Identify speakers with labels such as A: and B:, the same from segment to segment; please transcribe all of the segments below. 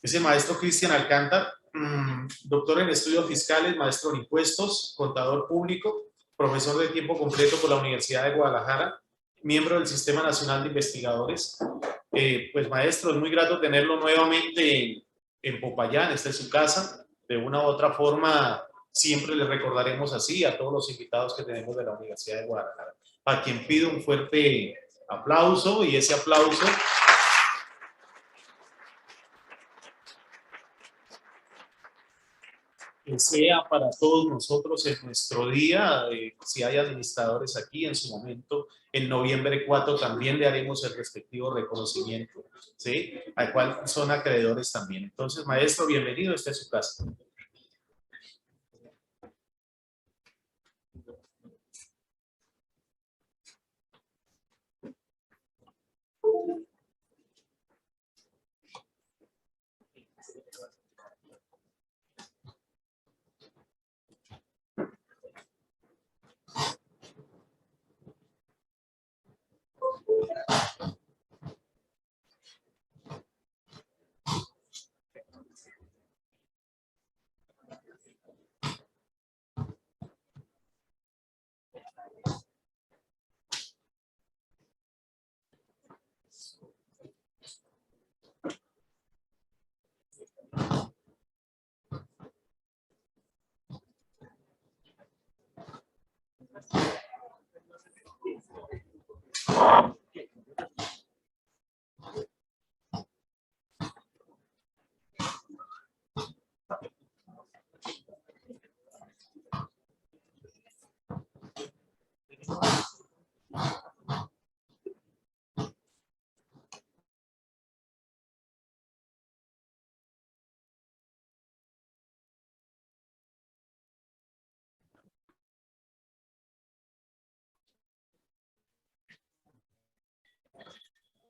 A: Es el maestro Cristian Alcántar, doctor en estudios fiscales, maestro en impuestos, contador público, profesor de tiempo completo por la Universidad de Guadalajara, miembro del Sistema Nacional de Investigadores. Pues maestro, es muy grato tenerlo nuevamente en Popayán, esta es su casa. De una u otra forma, siempre le recordaremos así a todos los invitados que tenemos de la Universidad de Guadalajara, a quien pido un fuerte aplauso, y ese aplauso que sea para todos nosotros en nuestro día. Si hay administradores aquí, en su momento, en noviembre 4 también le haremos el respectivo reconocimiento, ¿sí? Al cual son acreedores también. Entonces, maestro, bienvenido, esta es su casa.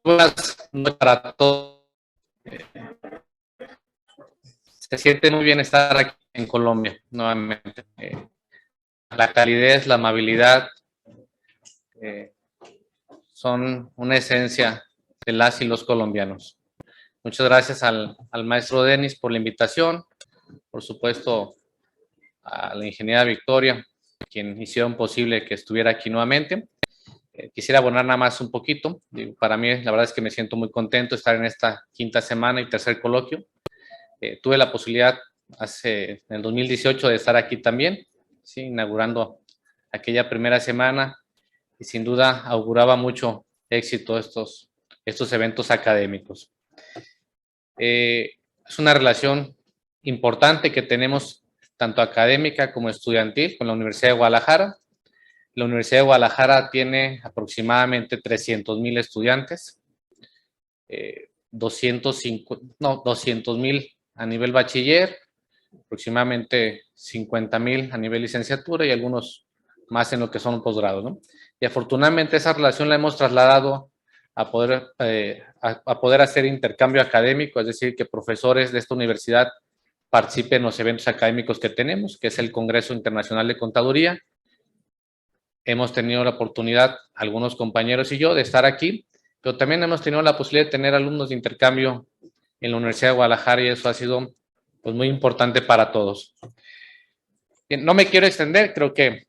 B: Buenas noches para todos. Se siente muy bien estar aquí en Colombia nuevamente. La calidez, la amabilidad son una esencia de las y los colombianos. Muchas gracias al maestro Denis por la invitación, por supuesto a la ingeniera Victoria, quien hicieron posible que estuviera aquí nuevamente. Quisiera abonar nada más un poquito. Para mí, la verdad es que me siento muy contento de estar en esta quinta semana y tercer coloquio. Tuve la posibilidad en el 2018 de estar aquí también, ¿sí? Inaugurando aquella primera semana, y sin duda auguraba mucho éxito estos eventos académicos. Es una relación importante que tenemos, tanto académica como estudiantil, con la Universidad de Guadalajara. La Universidad de Guadalajara tiene aproximadamente 300,000 estudiantes, 200,000 a nivel bachiller, aproximadamente 50,000 a nivel licenciatura y algunos más en lo que son posgrados, ¿no? Y afortunadamente esa relación la hemos trasladado a poder hacer intercambio académico, es decir, que profesores de esta universidad participen en los eventos académicos que tenemos, que es el Congreso Internacional de Contaduría. Hemos tenido la oportunidad, algunos compañeros y yo, de estar aquí, pero también hemos tenido la posibilidad de tener alumnos de intercambio en la Universidad de Guadalajara, y eso ha sido pues muy importante para todos. Bien, no me quiero extender, creo que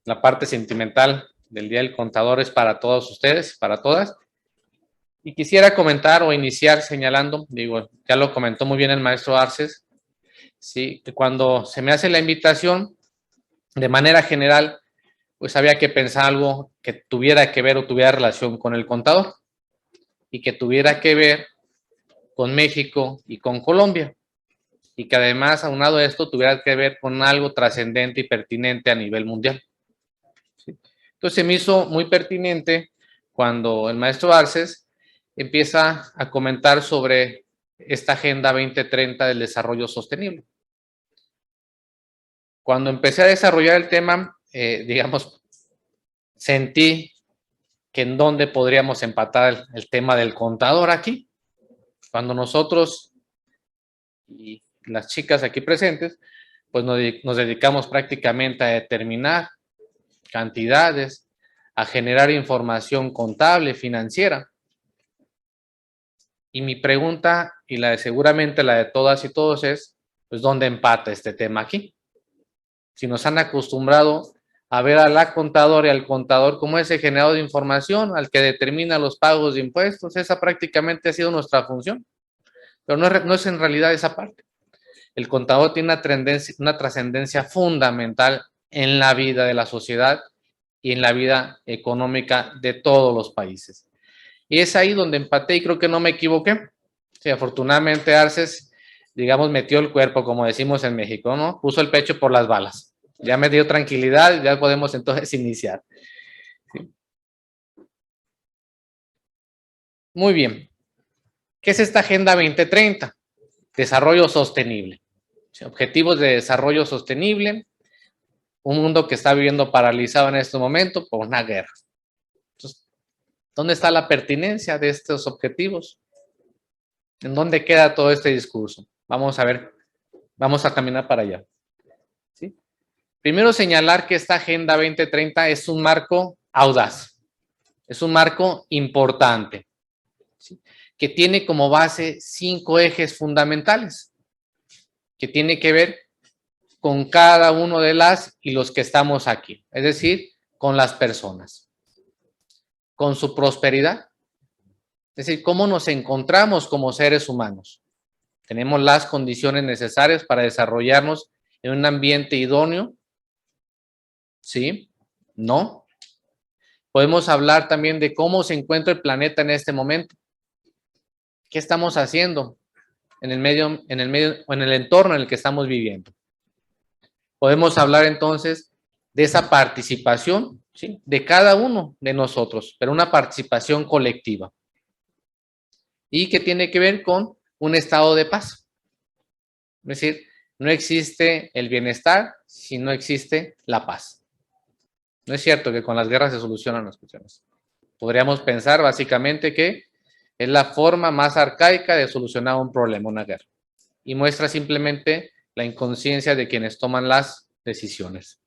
B: la parte sentimental del Día del Contador es para todos ustedes, para todas. Y quisiera comentar o iniciar señalando, ya lo comentó muy bien el maestro Arces, ¿sí? Que cuando se me hace la invitación, de manera general, pues había que pensar algo que tuviera que ver o tuviera relación con el contador y que tuviera que ver con México y con Colombia, y que además, aunado a esto, tuviera que ver con algo trascendente y pertinente a nivel mundial. ¿Sí? Entonces se me hizo muy pertinente cuando el maestro Arces empieza a comentar sobre esta Agenda 2030 del desarrollo sostenible. Cuando empecé a desarrollar el tema, sentí que en dónde podríamos empatar el tema del contador aquí, cuando nosotros y las chicas aquí presentes, pues nos dedicamos prácticamente a determinar cantidades, a generar información contable, financiera. Y mi pregunta, y seguramente la de todas y todos es, pues, ¿dónde empata este tema aquí? Si nos han acostumbrado a ver a la contadora y al contador como ese generador de información, al que determina los pagos de impuestos, esa prácticamente ha sido nuestra función, pero no es en realidad esa parte. El contador tiene una trascendencia fundamental en la vida de la sociedad y en la vida económica de todos los países. Y es ahí donde empaté y creo que no me equivoqué. Sí, afortunadamente Arces, digamos, metió el cuerpo, como decimos en México, ¿no? Puso el pecho por las balas. Ya me dio tranquilidad, ya podemos entonces iniciar. ¿Sí? Muy bien. ¿Qué es esta Agenda 2030? Desarrollo sostenible. ¿Sí? Objetivos de desarrollo sostenible. Un mundo que está viviendo paralizado en este momento por una guerra. Entonces, ¿dónde está la pertinencia de estos objetivos? ¿En dónde queda todo este discurso? Vamos a ver, vamos a caminar para allá. ¿Sí? Primero señalar que esta Agenda 2030 es un marco audaz, es un marco importante, ¿sí? Que tiene como base 5 ejes fundamentales, que tiene que ver con cada uno de las y los que estamos aquí, es decir, con las personas, con su prosperidad, es decir, cómo nos encontramos como seres humanos. Tenemos las condiciones necesarias para desarrollarnos en un ambiente idóneo, ¿sí? No. Podemos hablar también de cómo se encuentra el planeta en este momento. ¿Qué estamos haciendo en el medio o en el entorno en el que estamos viviendo? Podemos hablar entonces de esa participación, ¿sí? De cada uno de nosotros, pero una participación colectiva. Y que tiene que ver con un estado de paz. Es decir, no existe el bienestar si no existe la paz. No es cierto que con las guerras se solucionan las cuestiones. Podríamos pensar básicamente que es la forma más arcaica de solucionar un problema, una guerra. Y muestra simplemente la inconsciencia de quienes toman las decisiones.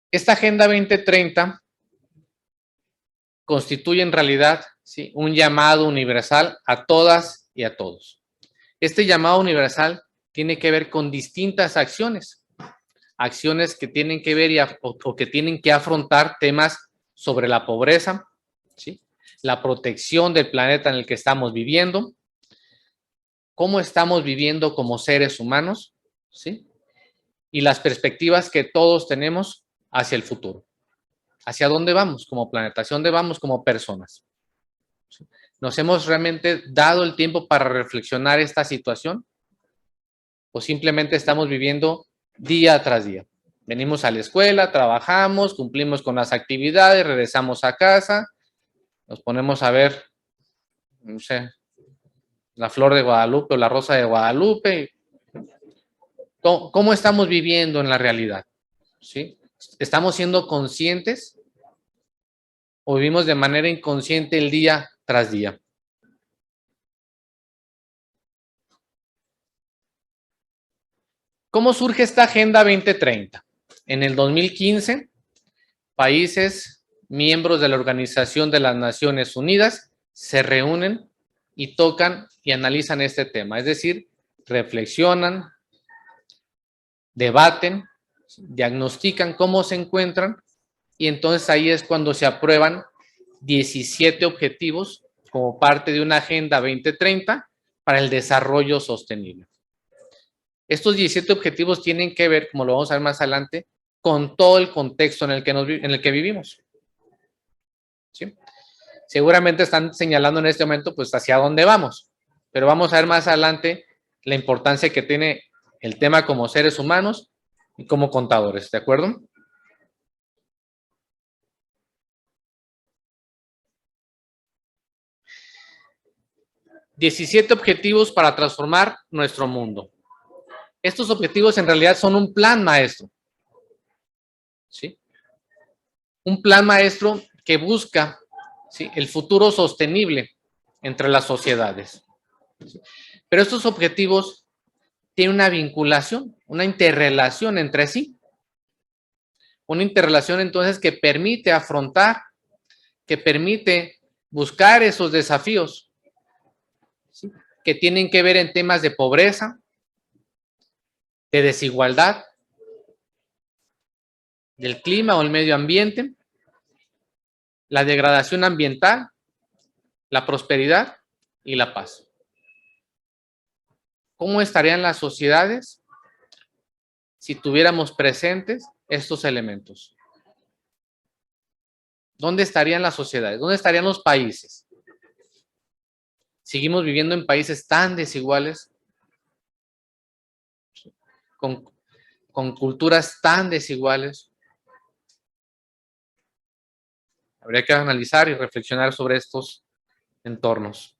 B: Esta Agenda 2030 constituye en realidad, ¿sí?, un llamado universal a todas y a todos. Este llamado universal tiene que ver con distintas acciones que tienen que ver o que tienen que afrontar temas sobre la pobreza, ¿sí?, la protección del planeta en el que estamos viviendo, cómo estamos viviendo como seres humanos, ¿sí?, y las perspectivas que todos tenemos hacia el futuro. ¿Hacia dónde vamos como planeta? ¿Hacia dónde vamos como personas? ¿Sí? ¿Nos hemos realmente dado el tiempo para reflexionar esta situación? ¿O simplemente estamos viviendo día tras día? Venimos a la escuela, trabajamos, cumplimos con las actividades, regresamos a casa, nos ponemos a ver, no sé, la flor de Guadalupe o la rosa de Guadalupe. ¿Cómo estamos viviendo en la realidad? ¿Sí? ¿Estamos siendo conscientes o vivimos de manera inconsciente el día tras día? ¿Cómo surge esta Agenda 2030? En el 2015, países miembros de la Organización de las Naciones Unidas se reúnen y tocan y analizan este tema, es decir, reflexionan, debaten, diagnostican cómo se encuentran y entonces ahí es cuando se aprueban 17 objetivos como parte de una Agenda 2030 para el desarrollo sostenible. Estos 17 objetivos tienen que ver, como lo vamos a ver más adelante, con todo el contexto en el que vivimos. ¿Sí? Seguramente están señalando en este momento pues hacia dónde vamos, pero vamos a ver más adelante la importancia que tiene el tema como seres humanos y como contadores, ¿de acuerdo? ...17 objetivos para transformar nuestro mundo. Estos objetivos en realidad son un plan maestro, ¿sí? Un plan maestro que busca, ¿sí?, el futuro sostenible entre las sociedades. ¿Sí? Pero estos objetivos tienen una vinculación, una interrelación entre sí. Una interrelación entonces que permite afrontar que permite buscar esos desafíos, ¿sí?, que tienen que ver en temas de pobreza, de desigualdad, del clima o el medio ambiente, la degradación ambiental, la prosperidad y la paz. ¿Cómo estarían las sociedades si tuviéramos presentes estos elementos? ¿Dónde estarían las sociedades? ¿Dónde estarían los países? ¿Seguimos viviendo en países tan desiguales, con culturas tan desiguales? Habría que analizar y reflexionar sobre estos entornos.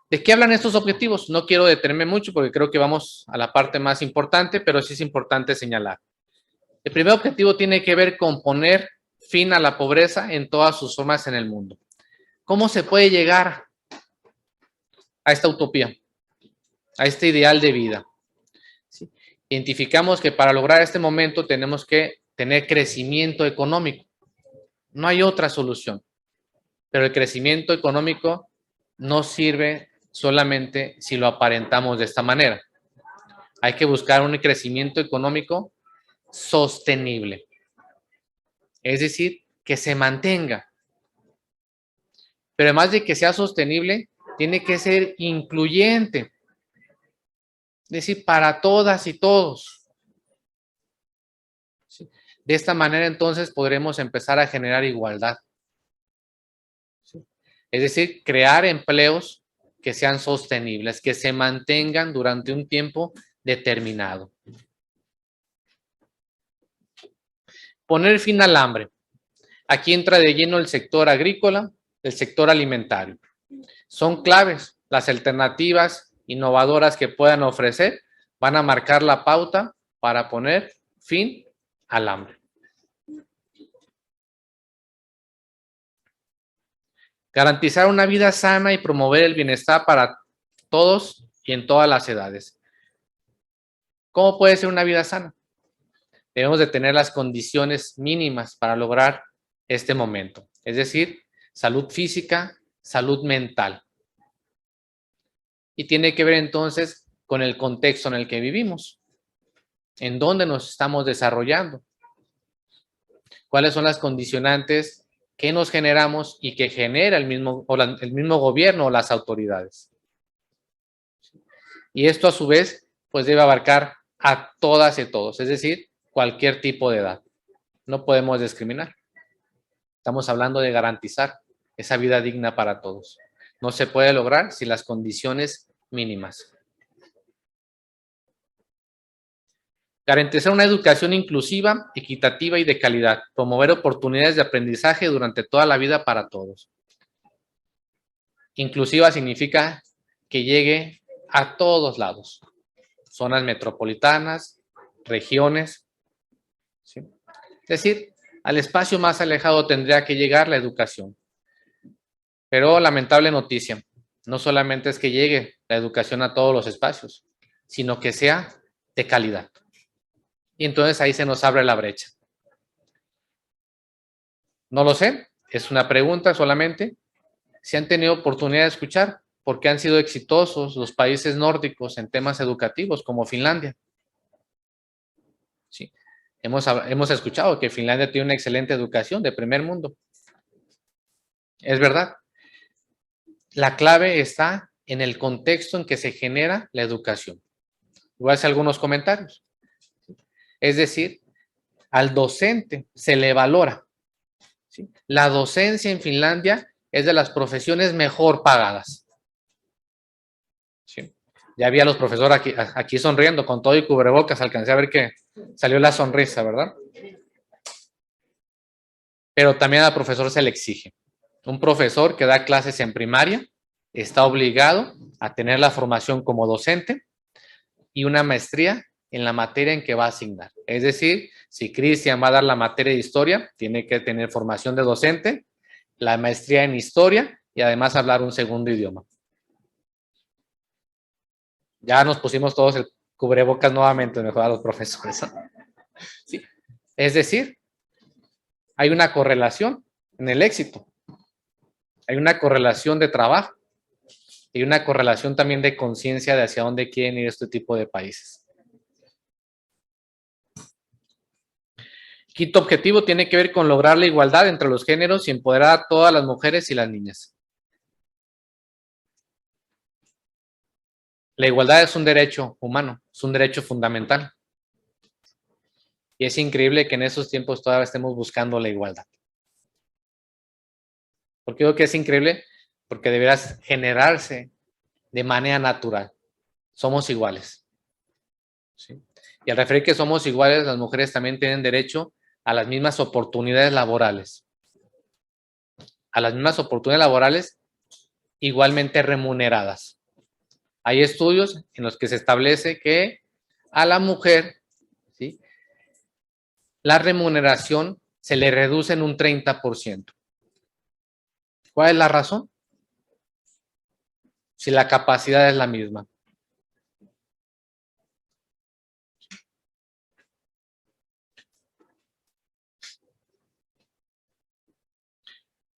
B: ¿De qué hablan estos objetivos? No quiero detenerme mucho porque creo que vamos a la parte más importante, pero sí es importante señalar. El primer objetivo tiene que ver con poner fin a la pobreza en todas sus formas en el mundo. ¿Cómo se puede llegar a esta utopía, a este ideal de vida? ¿Sí? Identificamos que para lograr este momento tenemos que tener crecimiento económico. No hay otra solución. Pero el crecimiento económico no sirve solamente si lo aparentamos de esta manera. Hay que buscar un crecimiento económico sostenible. Es decir, que se mantenga. Pero además de que sea sostenible, tiene que ser incluyente. Es decir, para todas y todos. ¿Sí? De esta manera, entonces, podremos empezar a generar igualdad. ¿Sí? Es decir, crear empleos que sean sostenibles, que se mantengan durante un tiempo determinado. Poner fin al hambre. Aquí entra de lleno el sector agrícola, el sector alimentario. Son claves. Las alternativas innovadoras que puedan ofrecer van a marcar la pauta para poner fin al hambre. Garantizar una vida sana y promover el bienestar para todos y en todas las edades. ¿Cómo puede ser una vida sana? Debemos de tener las condiciones mínimas para lograr este momento. Es decir, salud física, salud mental. Y tiene que ver entonces con el contexto en el que vivimos. ¿En dónde nos estamos desarrollando? ¿Cuáles son las condicionantes que nos generamos y que genera el mismo gobierno o las autoridades? Y esto a su vez pues debe abarcar a todas y todos, es decir, cualquier tipo de edad. No podemos discriminar. Estamos hablando de garantizar esa vida digna para todos. No se puede lograr sin las condiciones mínimas. Garantizar una educación inclusiva, equitativa y de calidad. Promover oportunidades de aprendizaje durante toda la vida para todos. Inclusiva significa que llegue a todos lados. Zonas metropolitanas, regiones. ¿Sí? Es decir, al espacio más alejado tendría que llegar la educación. Pero lamentable noticia, no solamente es que llegue la educación a todos los espacios, sino que sea de calidad. Y entonces ahí se nos abre la brecha. No lo sé, es una pregunta solamente. Si han tenido oportunidad de escuchar, ¿por qué han sido exitosos los países nórdicos en temas educativos como Finlandia? Sí, hemos escuchado que Finlandia tiene una excelente educación de primer mundo. Es verdad. La clave está en el contexto en que se genera la educación. Voy a hacer algunos comentarios. Es decir, al docente se le valora. ¿Sí? La docencia en Finlandia es de las profesiones mejor pagadas. ¿Sí? Ya había los profesores aquí sonriendo con todo y cubrebocas. Alcancé a ver que salió la sonrisa, ¿verdad? Pero también al profesor se le exige. Un profesor que da clases en primaria está obligado a tener la formación como docente y una maestría en la materia en que va a asignar. Es decir, si Cristian va a dar la materia de historia, tiene que tener formación de docente, la maestría en historia y además hablar un segundo idioma. Ya nos pusimos todos el cubrebocas nuevamente, mejor a los profesores. ¿Sí? Es decir, hay una correlación en el éxito. Hay una correlación de trabajo y una correlación también de conciencia de hacia dónde quieren ir este tipo de países. Quinto objetivo tiene que ver con lograr la igualdad entre los géneros y empoderar a todas las mujeres y las niñas. La igualdad es un derecho humano, es un derecho fundamental. Y es increíble que en esos tiempos todavía estemos buscando la igualdad. ¿Por qué digo que es increíble? Porque deberá generarse de manera natural. Somos iguales. ¿Sí? Y al referir que somos iguales, las mujeres también tienen derecho a las mismas oportunidades laborales. A las mismas oportunidades laborales igualmente remuneradas. Hay estudios en los que se establece que a la mujer, ¿sí?, la remuneración se le reduce en un 30%. ¿Cuál es la razón? Si la capacidad es la misma.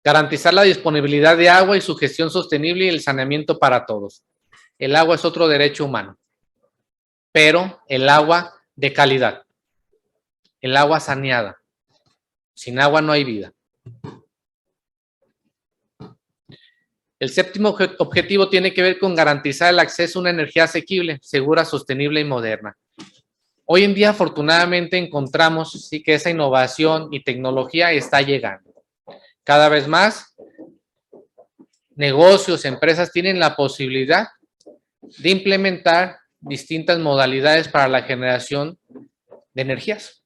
B: Garantizar la disponibilidad de agua y su gestión sostenible y el saneamiento para todos. El agua es otro derecho humano, pero el agua de calidad, el agua saneada. Sin agua no hay vida. El séptimo objetivo tiene que ver con garantizar el acceso a una energía asequible, segura, sostenible y moderna. Hoy en día, afortunadamente, encontramos sí que esa innovación y tecnología está llegando. Cada vez más, negocios, empresas tienen la posibilidad de implementar distintas modalidades para la generación de energías.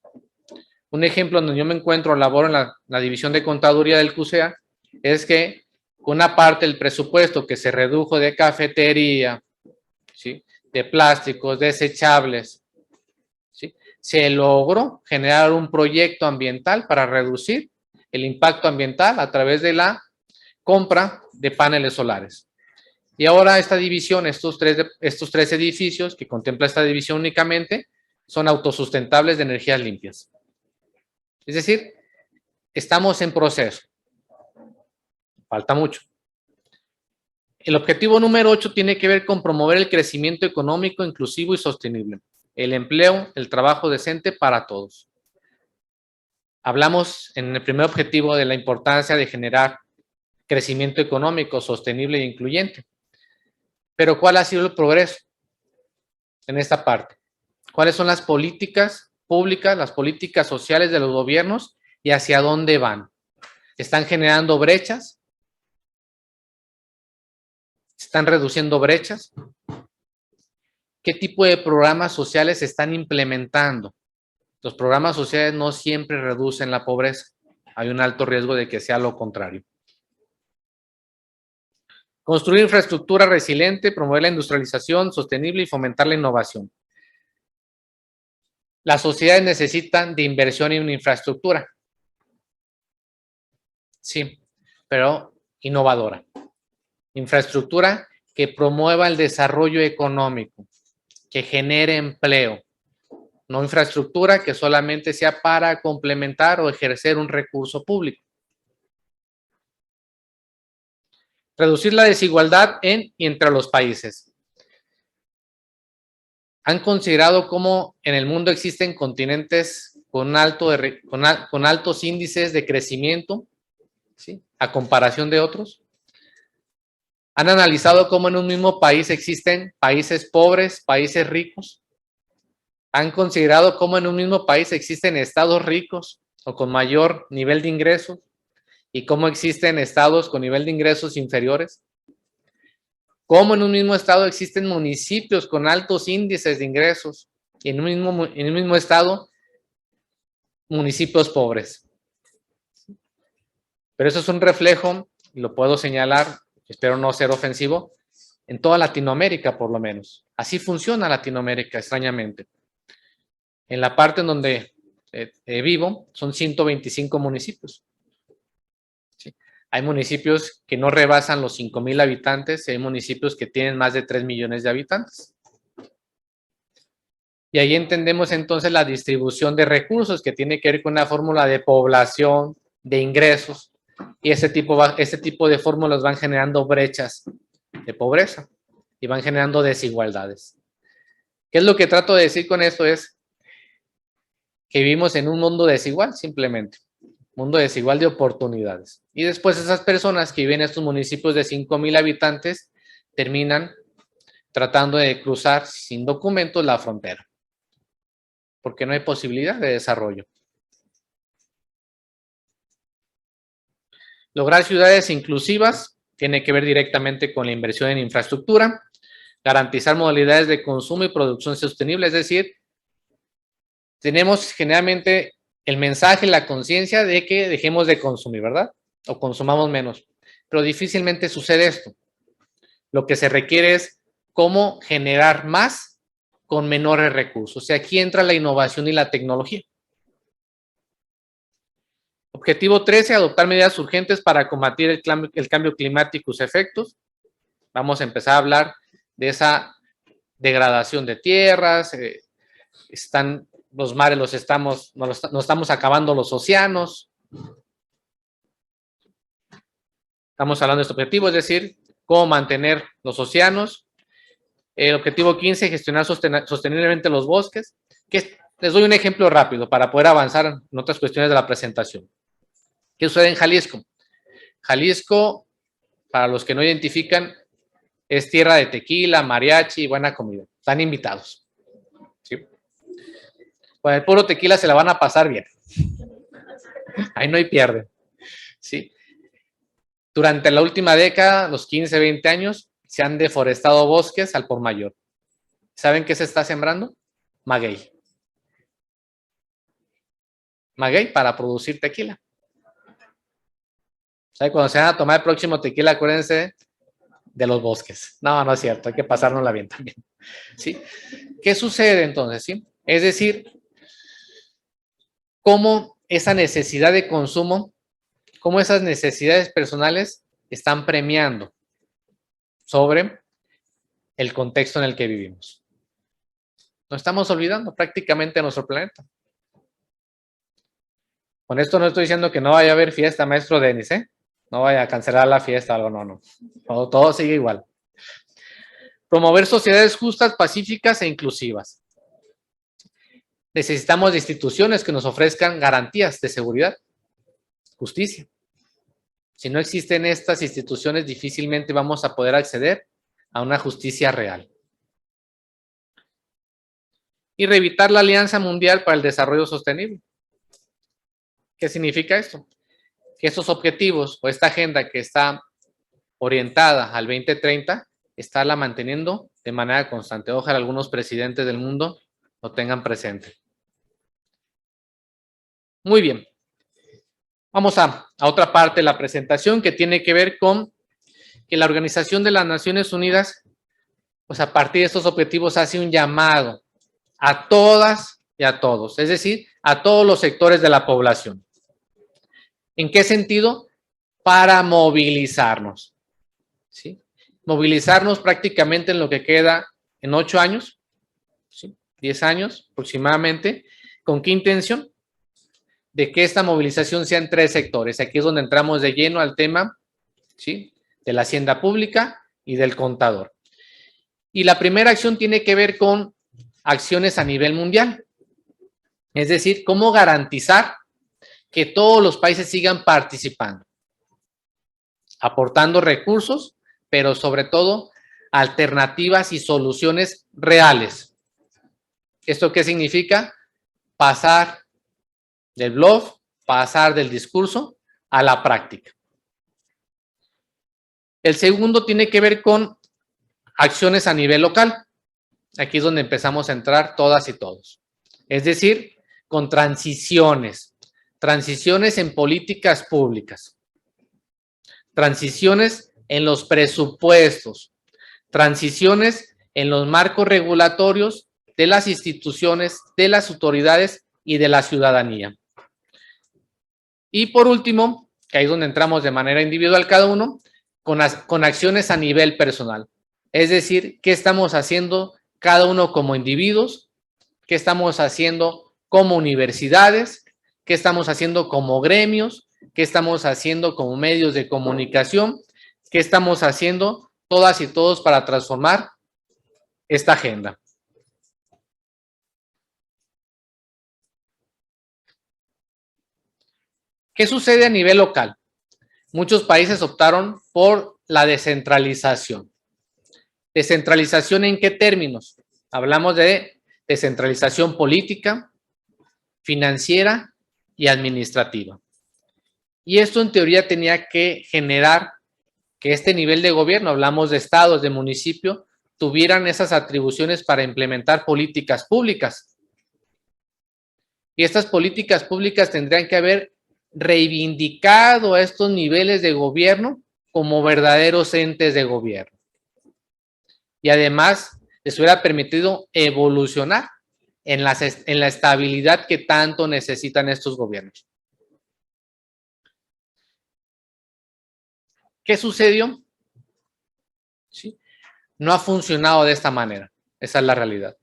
B: Un ejemplo donde yo me encuentro, laboro en la división de contaduría del CUSEA, es que una parte del presupuesto que se redujo de cafetería, ¿sí?, de plásticos, desechables, ¿sí?, se logró generar un proyecto ambiental para reducir el impacto ambiental a través de la compra de paneles solares. Y ahora esta división, estos tres edificios que contempla esta división únicamente, son autosustentables de energías limpias. Es decir, estamos en proceso. Falta mucho. El objetivo número 8 tiene que ver con promover el crecimiento económico, inclusivo y sostenible. El empleo, el trabajo decente para todos. Hablamos en el primer objetivo de la importancia de generar crecimiento económico, sostenible e incluyente. Pero ¿cuál ha sido el progreso en esta parte? ¿Cuáles son las políticas públicas, las políticas sociales de los gobiernos y hacia dónde van? ¿Están generando brechas? ¿Están reduciendo brechas? ¿Qué tipo de programas sociales se están implementando? Los programas sociales no siempre reducen la pobreza. Hay un alto riesgo de que sea lo contrario. Construir infraestructura resiliente, promover la industrialización sostenible y fomentar la innovación. Las sociedades necesitan de inversión en una infraestructura. Sí, pero innovadora. Infraestructura que promueva el desarrollo económico, que genere empleo. No infraestructura que solamente sea para complementar o ejercer un recurso público. Reducir la desigualdad en y entre los países. ¿Han considerado cómo en el mundo existen continentes con altos índices de crecimiento, ¿sí?, a comparación de otros? ¿Han analizado cómo en un mismo país existen países pobres, países ricos? ¿Han considerado cómo en un mismo país existen estados ricos o con mayor nivel de ingresos y cómo existen estados con nivel de ingresos inferiores? ¿Cómo en un mismo estado existen municipios con altos índices de ingresos y en un mismo estado municipios pobres? Pero eso es un reflejo, y lo puedo señalar, espero no ser ofensivo, en toda Latinoamérica por lo menos. Así funciona Latinoamérica, extrañamente. En la parte en donde vivo son 125 municipios. ¿Sí? Hay municipios que no rebasan los 5,000 habitantes y hay municipios que tienen más de 3 millones de habitantes. Y ahí entendemos entonces la distribución de recursos, que tiene que ver con una fórmula de población, de ingresos, y ese tipo de fórmulas van generando brechas de pobreza y van generando desigualdades. ¿Qué es lo que trato de decir con esto? Es que vivimos en un mundo desigual, simplemente. Mundo desigual de oportunidades. Y después esas personas que viven en estos municipios de 5,000 habitantes terminan tratando de cruzar sin documentos la frontera, porque no hay posibilidad de desarrollo. Lograr ciudades inclusivas tiene que ver directamente con la inversión en infraestructura, garantizar modalidades de consumo y producción sostenible, es decir, tenemos generalmente el mensaje, la conciencia de que dejemos de consumir, ¿verdad? O consumamos menos, pero difícilmente sucede esto. Lo que se requiere es cómo generar más con menores recursos. Y aquí entra la innovación y la tecnología. Objetivo 13, adoptar medidas urgentes para combatir el cambio climático y sus efectos. Vamos a empezar a hablar de esa degradación de tierras, están los mares, nos estamos acabando los océanos. Estamos hablando de este objetivo, es decir, cómo mantener los océanos. El objetivo 15, gestionar sosteniblemente los bosques. Les doy un ejemplo rápido para poder avanzar en otras cuestiones de la presentación. ¿Qué sucede en Jalisco? Jalisco, para los que no identifican, es tierra de tequila, mariachi y buena comida. Están invitados. ¿Sí? Con el puro tequila se la van a pasar bien. Ahí no hay pierde. ¿Sí? Durante la última década, los 15, 20 años, se han deforestado bosques al por mayor. ¿Saben qué se está sembrando? Maguey. Maguey para producir tequila. ¿Saben? Cuando se van a tomar el próximo tequila, acuérdense de los bosques. No, no es cierto, hay que pasárnosla bien también. ¿Sí? ¿Qué sucede entonces? ¿Sí? Es decir, cómo esa necesidad de consumo, cómo esas necesidades personales están premiando sobre el contexto en el que vivimos. Nos estamos olvidando prácticamente de nuestro planeta. Con esto no estoy diciendo que no vaya a haber fiesta, maestro Denis, ¿eh? No vaya a cancelar la fiesta, algo, no. Todo sigue igual. Promover sociedades justas, pacíficas e inclusivas. Necesitamos de instituciones que nos ofrezcan garantías de seguridad, justicia. Si no existen estas instituciones, difícilmente vamos a poder acceder a una justicia real. Y reeditar la Alianza Mundial para el Desarrollo Sostenible. ¿Qué significa esto? Que estos objetivos o esta agenda que está orientada al 2030, estarla manteniendo de manera constante. Ojalá algunos presidentes del mundo lo tengan presente. Muy bien. Vamos a otra parte de la presentación que tiene que ver con que la Organización de las Naciones Unidas, pues a partir de estos objetivos hace un llamado a todas y a todos, es decir, a todos los sectores de la población. ¿En qué sentido? Para movilizarnos. ¿Sí? Movilizarnos prácticamente en lo que queda en 8 años, ¿sí? 10 años aproximadamente. ¿Con qué intención? De que esta movilización sea en 3 sectores. Aquí es donde entramos de lleno al tema, ¿sí? De la hacienda pública y del contador. Y la primera acción tiene que ver con acciones a nivel mundial. Es decir, cómo garantizar que todos los países sigan participando, aportando recursos, pero sobre todo alternativas y soluciones reales. ¿Esto qué significa? Pasar del bluff, pasar del discurso a la práctica. El segundo tiene que ver con acciones a nivel local. Aquí es donde empezamos a entrar todas y todos. Es decir, con transiciones en políticas públicas, transiciones en los presupuestos, transiciones en los marcos regulatorios de las instituciones, de las autoridades y de la ciudadanía. Y por último, que ahí es donde entramos de manera individual cada uno, con acciones a nivel personal. Es decir, ¿qué estamos haciendo cada uno como individuos qué estamos haciendo como universidades, qué estamos haciendo como gremios, qué estamos haciendo como medios de comunicación, qué estamos haciendo todas y todos para transformar esta agenda. ¿Qué sucede a nivel local? Muchos países optaron por la descentralización. ¿Descentralización en qué términos? Hablamos de descentralización política, financiera y administrativa. Y esto en teoría tenía que generar que este nivel de gobierno, hablamos de estados, de municipio, tuvieran esas atribuciones para implementar políticas públicas. Y estas políticas públicas tendrían que haber reivindicado a estos niveles de gobierno como verdaderos entes de gobierno. Y además les hubiera permitido evolucionar en la estabilidad que tanto necesitan estos gobiernos. ¿Qué sucedió? ¿Sí? No ha funcionado de esta manera. Esa es la realidad.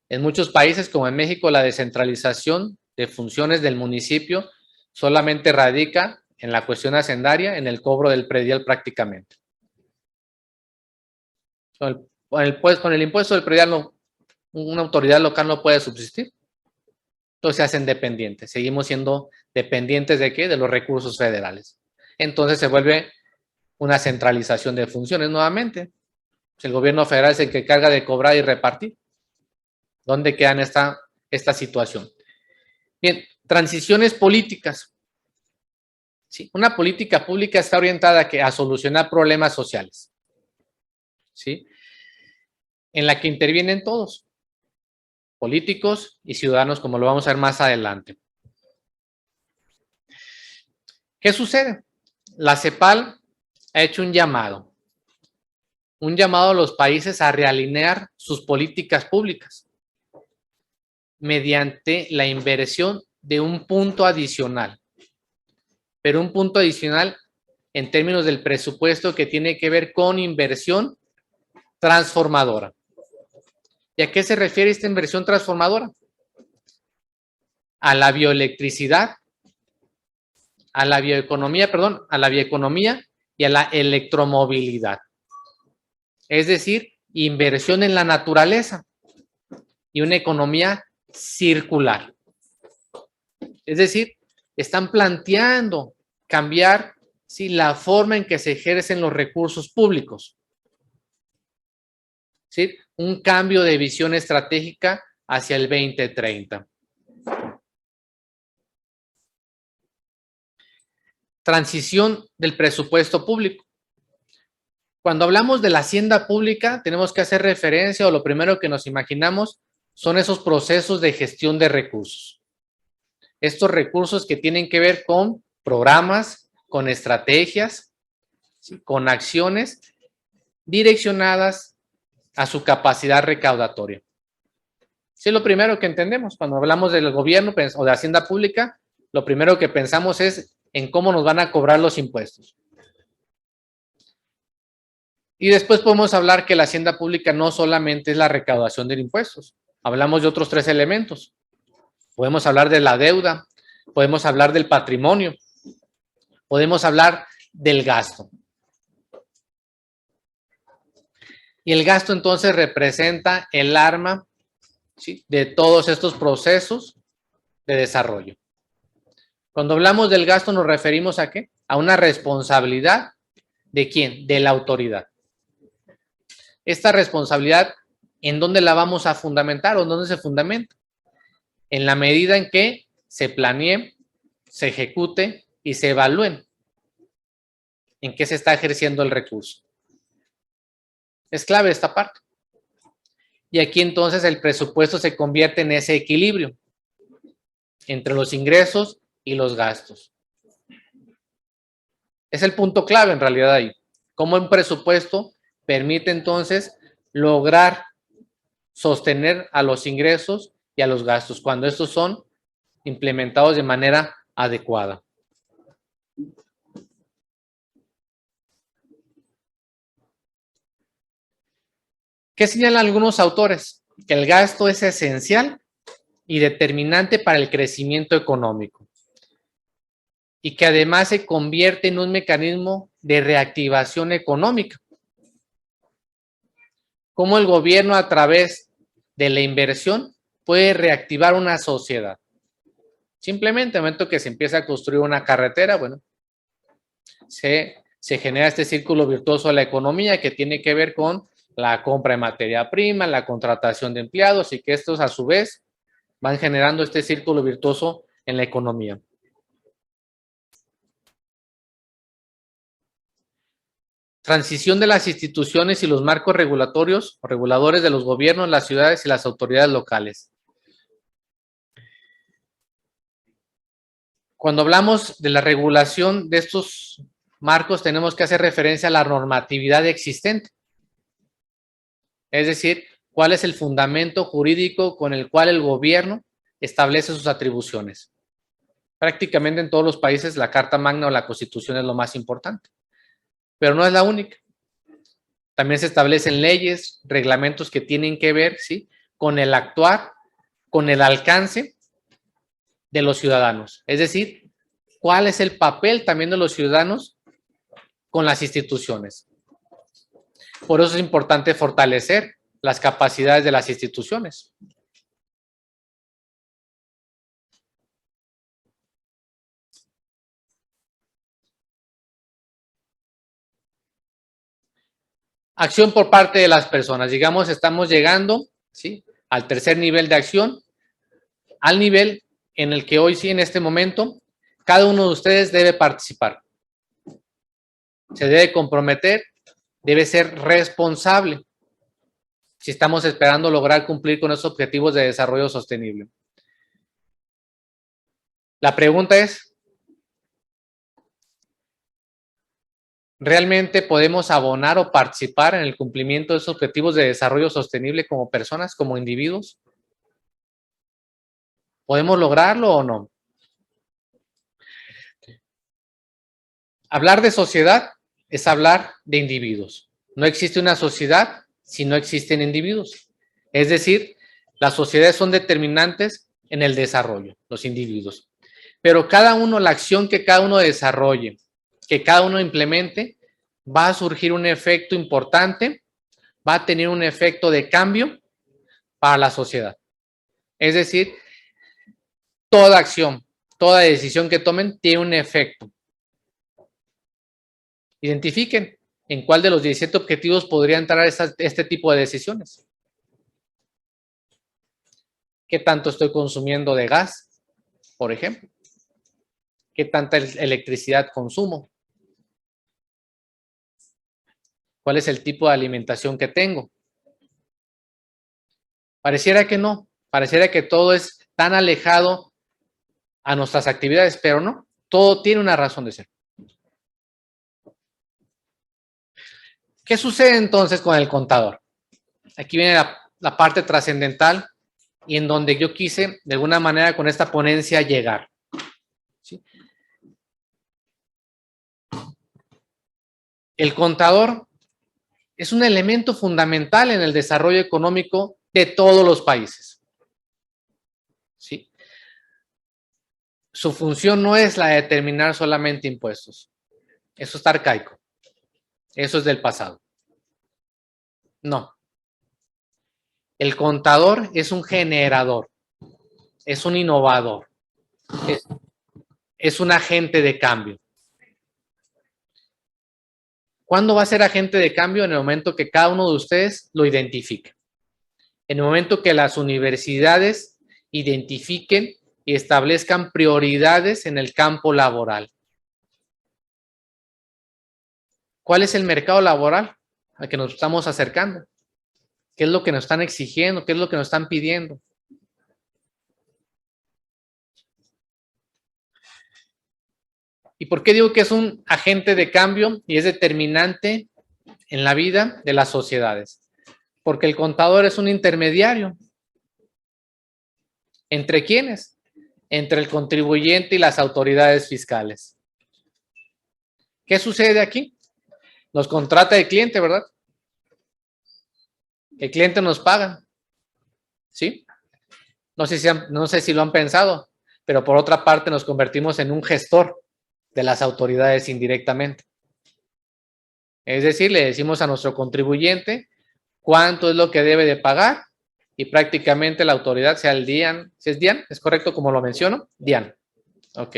B: En muchos países, como en México, la descentralización de funciones del municipio solamente radica en la cuestión hacendaria, en el cobro del predial prácticamente. Con el impuesto del predial, una autoridad local no puede subsistir. Entonces se hacen dependientes. Seguimos siendo dependientes ¿de qué? De los recursos federales. Entonces se vuelve una centralización de funciones nuevamente. El gobierno federal es el que carga de cobrar y repartir. ¿Dónde queda esta situación? Bien, transiciones políticas. ¿Sí? Una política pública está orientada a solucionar problemas sociales. ¿Sí? En la que intervienen todos, políticos y ciudadanos, como lo vamos a ver más adelante. ¿Qué sucede? La CEPAL ha hecho un llamado a los países a realinear sus políticas públicas mediante la inversión de un punto adicional, pero un punto adicional en términos del presupuesto que tiene que ver con inversión transformadora. ¿Y a qué se refiere esta inversión transformadora? A la bioelectricidad, a la bioeconomía y a la electromovilidad. Es decir, inversión en la naturaleza y una economía circular. Es decir, están planteando cambiar ¿sí? la forma en que se ejercen los recursos públicos. ¿Sí? Un cambio de visión estratégica hacia el 2030. Transición del presupuesto público. Cuando hablamos de la hacienda pública, tenemos que hacer referencia, o lo primero que nos imaginamos son esos procesos de gestión de recursos. Estos recursos que tienen que ver con programas, con estrategias, ¿sí? con acciones direccionadas a su capacidad recaudatoria. Sí, lo primero que entendemos cuando hablamos del gobierno o de hacienda pública, lo primero que pensamos es en cómo nos van a cobrar los impuestos. Y después podemos hablar que la hacienda pública no solamente es la recaudación de impuestos. Hablamos de otros 3 elementos. Podemos hablar de la deuda, podemos hablar del patrimonio, podemos hablar del gasto. Y el gasto entonces representa el arma ¿sí? de todos estos procesos de desarrollo. Cuando hablamos del gasto nos referimos ¿a qué? A una responsabilidad ¿de quién? De la autoridad. Esta responsabilidad, ¿en dónde la vamos a fundamentar o en dónde se fundamenta? En la medida en que se planee, se ejecute y se evalúen en qué se está ejerciendo el recurso. Es clave esta parte. Y aquí entonces el presupuesto se convierte en ese equilibrio entre los ingresos y los gastos. Es el punto clave en realidad ahí. Cómo un presupuesto permite entonces lograr sostener a los ingresos y a los gastos cuando estos son implementados de manera adecuada. ¿Qué señalan algunos autores? Que el gasto es esencial y determinante para el crecimiento económico, y que además se convierte en un mecanismo de reactivación económica. Cómo el gobierno, a través de la inversión, puede reactivar una sociedad. Simplemente, en el momento que se empieza a construir una carretera, bueno, se genera este círculo virtuoso de la economía que tiene que ver con la compra de materia prima, la contratación de empleados, y que estos a su vez van generando este círculo virtuoso en la economía. Transición de las instituciones y los marcos regulatorios o reguladores de los gobiernos, las ciudades y las autoridades locales. Cuando hablamos de la regulación de estos marcos, tenemos que hacer referencia a la normatividad existente. Es decir, cuál es el fundamento jurídico con el cual el gobierno establece sus atribuciones. Prácticamente en todos los países la Carta Magna o la Constitución es lo más importante, pero no es la única. También se establecen leyes, reglamentos que tienen que ver, ¿sí?, con el actuar, con el alcance de los ciudadanos. Es decir, cuál es el papel también de los ciudadanos con las instituciones. Por eso es importante fortalecer las capacidades de las instituciones. Acción por parte de las personas. Digamos, estamos llegando, ¿sí?, al tercer nivel de acción, al nivel en el que hoy sí, en este momento, cada uno de ustedes debe participar. Se debe comprometer, debe ser responsable si estamos esperando lograr cumplir con esos objetivos de desarrollo sostenible. La pregunta es, ¿realmente podemos abonar o participar en el cumplimiento de esos objetivos de desarrollo sostenible como personas, como individuos? ¿Podemos lograrlo o no? Hablar de sociedad es hablar de individuos. No existe una sociedad si no existen individuos. Es decir, las sociedades son determinantes en el desarrollo, los individuos. Pero cada uno, la acción que cada uno desarrolle, que cada uno implemente, va a surgir un efecto importante, va a tener un efecto de cambio para la sociedad. Es decir, toda acción, toda decisión que tomen tiene un efecto. Identifiquen en cuál de los 17 objetivos podría entrar este tipo de decisiones. ¿Qué tanto estoy consumiendo de gas, por ejemplo? ¿Qué tanta electricidad consumo? ¿Cuál es el tipo de alimentación que tengo? Pareciera que no, pareciera que todo es tan alejado a nuestras actividades, pero no, todo tiene una razón de ser. ¿Qué sucede entonces con el contador? Aquí viene la parte trascendental y en donde yo quise, de alguna manera, con esta ponencia llegar. ¿Sí? El contador es un elemento fundamental en el desarrollo económico de todos los países. ¿Sí? Su función no es la de determinar solamente impuestos. Eso está arcaico. Eso es del pasado. No. El contador es un generador, es un innovador, es un agente de cambio. ¿Cuándo va a ser agente de cambio? En el momento que cada uno de ustedes lo identifique. En el momento que las universidades identifiquen y establezcan prioridades en el campo laboral. ¿Cuál es el mercado laboral al que nos estamos acercando? ¿Qué es lo que nos están exigiendo? ¿Qué es lo que nos están pidiendo? ¿Y por qué digo que es un agente de cambio y es determinante en la vida de las sociedades? Porque el contador es un intermediario. ¿Entre quiénes? Entre el contribuyente y las autoridades fiscales. ¿Qué sucede aquí? Nos contrata el cliente, ¿verdad? El cliente nos paga, ¿sí? No sé si lo han pensado, pero por otra parte nos convertimos en un gestor de las autoridades indirectamente. Es decir, le decimos a nuestro contribuyente cuánto es lo que debe de pagar y prácticamente la autoridad, sea el DIAN, si es DIAN, ¿es correcto como lo menciono? DIAN. Ok.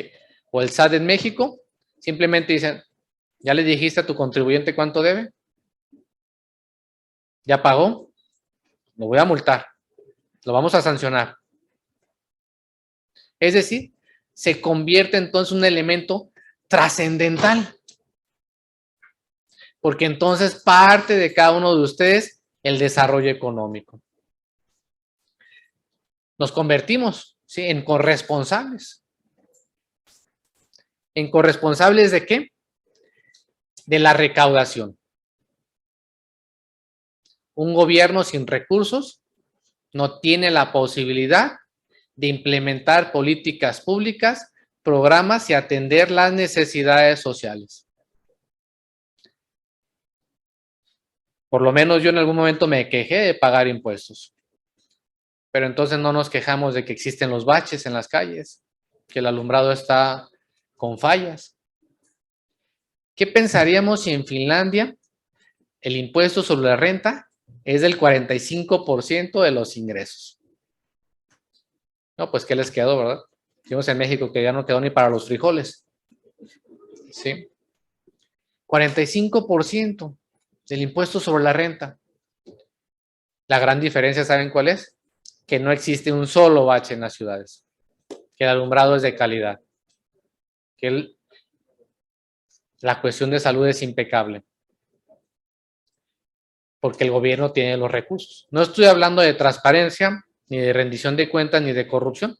B: O el SAT en México, simplemente dicen, ¿ya le dijiste a tu contribuyente cuánto debe? ¿Ya pagó? Lo voy a multar. Lo vamos a sancionar. Es decir, se convierte entonces en un elemento trascendental. Porque entonces parte de cada uno de ustedes el desarrollo económico. Nos convertimos, ¿sí?, en corresponsables. ¿En corresponsables de qué? De la recaudación. Un gobierno sin recursos no tiene la posibilidad de implementar políticas públicas, programas y atender las necesidades sociales. Por lo menos yo en algún momento me quejé de pagar impuestos. Pero entonces no nos quejamos de que existen los baches en las calles, que el alumbrado está con fallas. ¿Qué pensaríamos si en Finlandia el impuesto sobre la renta es del 45% de los ingresos? No, pues ¿qué les quedó, verdad? Vimos en México que ya no quedó ni para los frijoles. ¿Sí? 45% del impuesto sobre la renta. La gran diferencia, ¿saben cuál es? Que no existe un solo bache en las ciudades. Que el alumbrado es de calidad. Que la cuestión de salud es impecable. Porque el gobierno tiene los recursos. No estoy hablando de transparencia, ni de rendición de cuentas, ni de corrupción.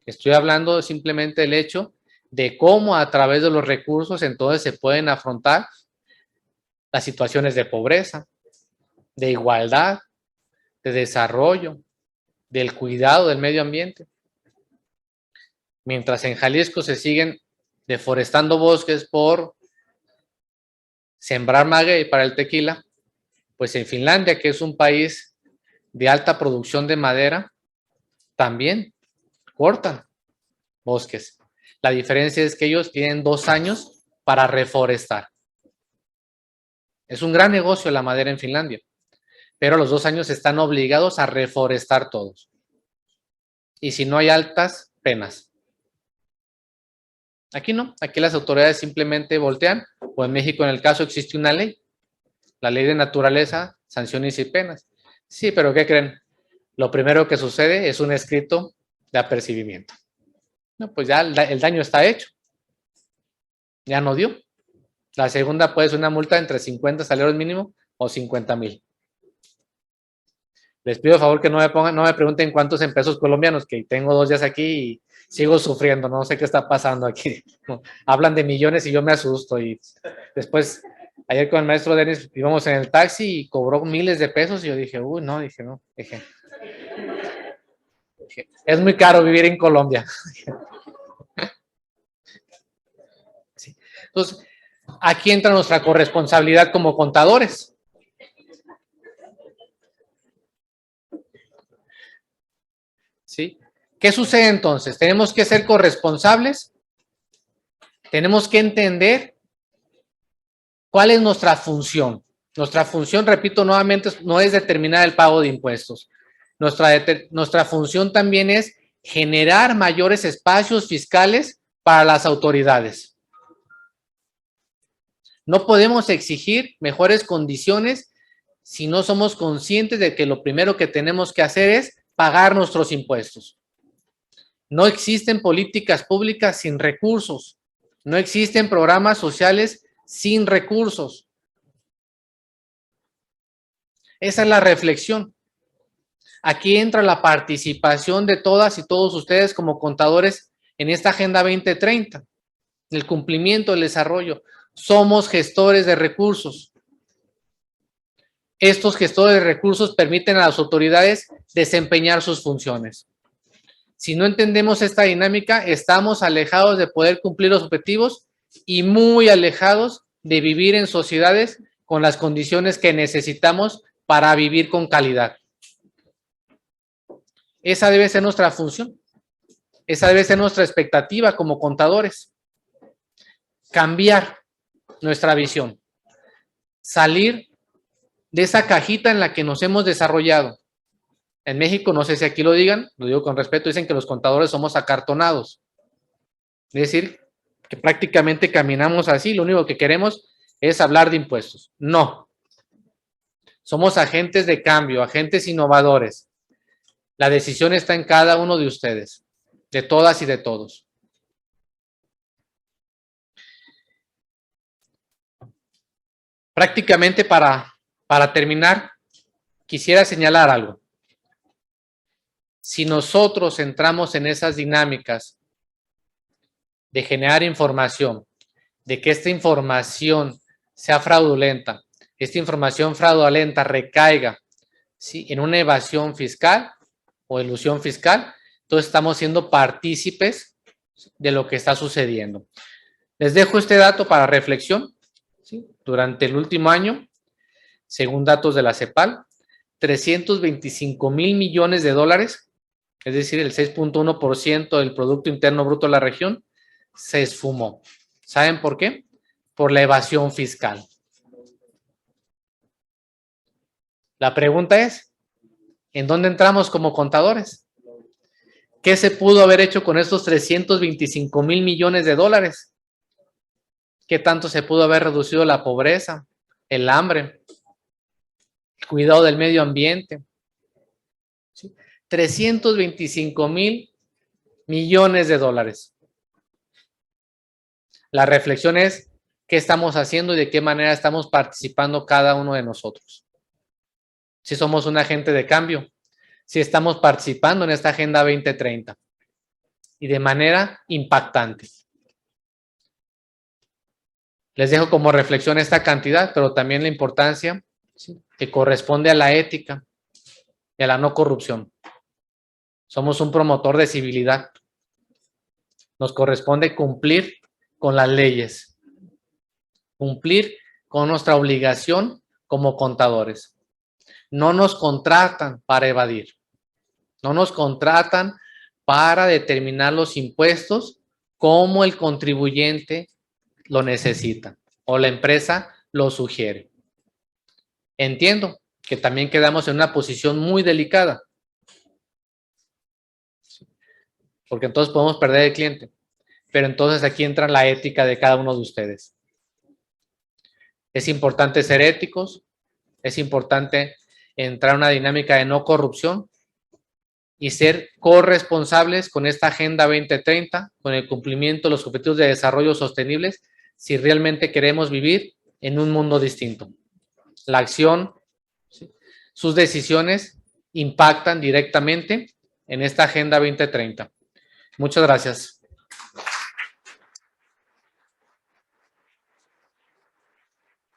B: Estoy hablando simplemente del hecho de cómo a través de los recursos entonces se pueden afrontar las situaciones de pobreza, de igualdad, de desarrollo, del cuidado del medio ambiente. Mientras en Jalisco se siguen deforestando bosques por sembrar maguey para el tequila, pues en Finlandia, que es un país de alta producción de madera, también cortan bosques. La diferencia es que ellos tienen 2 años para reforestar. Es un gran negocio la madera en Finlandia, pero a los 2 años están obligados a reforestar todos. Y si no hay altas, penas. Aquí no, aquí las autoridades simplemente voltean, o en México en el caso existe una ley, la ley de naturaleza, sanciones y penas. Sí, pero ¿qué creen? Lo primero que sucede es un escrito de apercibimiento. No, pues ya el daño está hecho. Ya no dio. La segunda puede ser una multa entre 50 salarios mínimo o 50,000. Les pido favor que no me pregunten cuántos en pesos colombianos, que tengo 2 días aquí y sigo sufriendo, no sé qué está pasando aquí. Hablan de millones y yo me asusto. Y después, ayer con el maestro Denis íbamos en el taxi y cobró miles de pesos y yo dije, uy, no, dije, es muy caro vivir en Colombia. Sí. Entonces, aquí entra nuestra corresponsabilidad como contadores. ¿Sí? ¿Qué sucede entonces? Tenemos que ser corresponsables, tenemos que entender cuál es nuestra función. Nuestra función, repito nuevamente, no es determinar el pago de impuestos. Nuestra función también es generar mayores espacios fiscales para las autoridades. No podemos exigir mejores condiciones si no somos conscientes de que lo primero que tenemos que hacer es pagar nuestros impuestos. No existen políticas públicas sin recursos. No existen programas sociales sin recursos. Esa es la reflexión. Aquí entra la participación de todas y todos ustedes como contadores en esta Agenda 2030, el cumplimiento, el desarrollo. Somos gestores de recursos. Estos gestores de recursos permiten a las autoridades desempeñar sus funciones. Si no entendemos esta dinámica, estamos alejados de poder cumplir los objetivos y muy alejados de vivir en sociedades con las condiciones que necesitamos para vivir con calidad. Esa debe ser nuestra función. Esa debe ser nuestra expectativa como contadores. Cambiar nuestra visión. Salir de esa cajita en la que nos hemos desarrollado. En México, no sé si aquí lo digan, lo digo con respeto, dicen que los contadores somos acartonados. Es decir, que prácticamente caminamos así, lo único que queremos es hablar de impuestos. No. Somos agentes de cambio, agentes innovadores. La decisión está en cada uno de ustedes, de todas y de todos. Prácticamente para terminar, quisiera señalar algo. Si nosotros entramos en esas dinámicas de generar información, de que esta información sea fraudulenta, esta información fraudulenta recaiga, ¿sí?, en una evasión fiscal o elusión fiscal, entonces estamos siendo partícipes de lo que está sucediendo. Les dejo este dato para reflexión. ¿Sí? Durante el último año, según datos de la CEPAL, 325 mil millones de dólares, es decir, el 6.1% del Producto Interno Bruto de la región, se esfumó. ¿Saben por qué? Por la evasión fiscal. La pregunta es, ¿en dónde entramos como contadores? ¿Qué se pudo haber hecho con estos 325 mil millones de dólares? ¿Qué tanto se pudo haber reducido la pobreza, el hambre, el cuidado del medio ambiente? ¿Sí? 325 mil millones de dólares. La reflexión es, ¿qué estamos haciendo y de qué manera estamos participando cada uno de nosotros? Si somos un agente de cambio, si estamos participando en esta Agenda 2030 y de manera impactante. Les dejo como reflexión esta cantidad, pero también la importancia, ¿sí?, que corresponde a la ética y a la no corrupción. Somos un promotor de civilidad. Nos corresponde cumplir con las leyes, cumplir con nuestra obligación como contadores. No nos contratan para evadir, no nos contratan para determinar los impuestos como el contribuyente lo necesita o la empresa lo sugiere. Entiendo que también quedamos en una posición muy delicada, porque entonces podemos perder el cliente, pero entonces aquí entra la ética de cada uno de ustedes. Es importante ser éticos, es importante entrar en una dinámica de no corrupción y ser corresponsables con esta Agenda 2030, con el cumplimiento de los objetivos de desarrollo sostenibles, si realmente queremos vivir en un mundo distinto. La acción, ¿sí?, sus decisiones impactan directamente en esta Agenda 2030. Muchas gracias.